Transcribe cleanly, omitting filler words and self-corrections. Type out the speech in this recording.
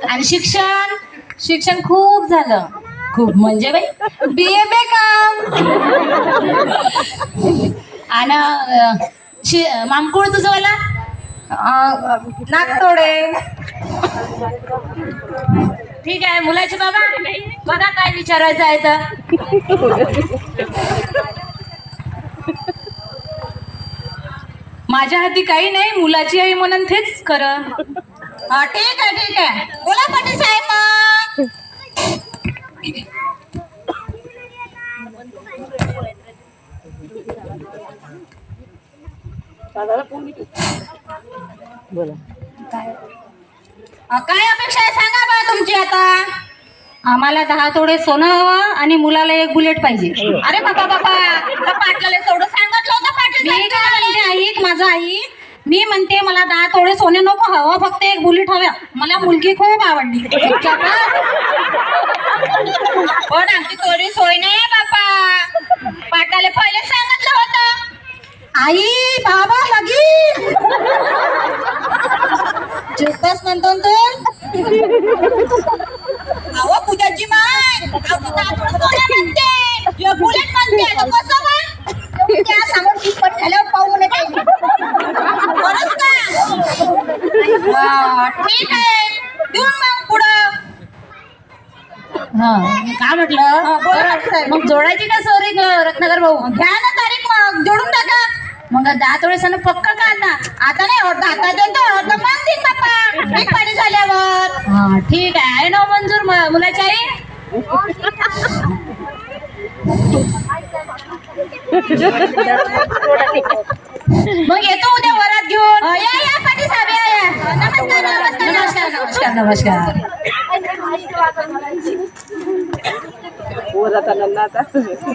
आणि शिक्षण शिक्षण खूप झालं. खूप म्हणजे बाई BA बेकम. आणि मामकुळ तुझं वाला नागतोडे. ठीक आहे. मुलाचे बाबा बघा काय विचारायचं आहे तर. माझ्या हाती काही नाही, मुलाची आई म्हणून तेच खरं. हा ठीक आहे ठीक आहे. बोला पाटील साहेब मग. काय अपेक्षा आहे सांगा बा तुमची आता. आम्हाला 10 तोडे सोनं हवं आणि मुलाला 1 बुलेट पाहिजे. अरे बाबा बाबा पाटलाला तेवढं सांगितलं होतं पाटील. मी काय म्हणते ऐक माझं आई, मी म्हणते मला 10 तोडे सोने नको हवं, फक्त 1 बुलेट हव्या. मला मुलगी खूप आवडली. पण आमची थोडी सोय नाही बापा. पाटाला पहिले सांगितलं होतं. आई बाबा लगीन चुपच म्हणतो तू. अहो पूजाची माय म्हणते बुलेट म्हणते कसं त्या समोर किटपट झाल्यावर पाहू नये काही. बरंच का ठीक आहे देऊन मग पुढं. काय म्हटलं मग जोडायची का सोरी रत्नाकर भाऊ. घ्या ना तारीख मग जोडून टाका. मग 10 तोडे सोनं पक्का का आता. आता नाही होत आता देतो मान देईन बाप्पा एक पाणी झाल्यावर. हा ठीक आहे ना मंजूर मुलाची आई. मग येतो उद्या वरात घेऊन. या या पाटील साहेब या. नमस्कार नमस्कार नमस्कार नमस्कार नमस्कार.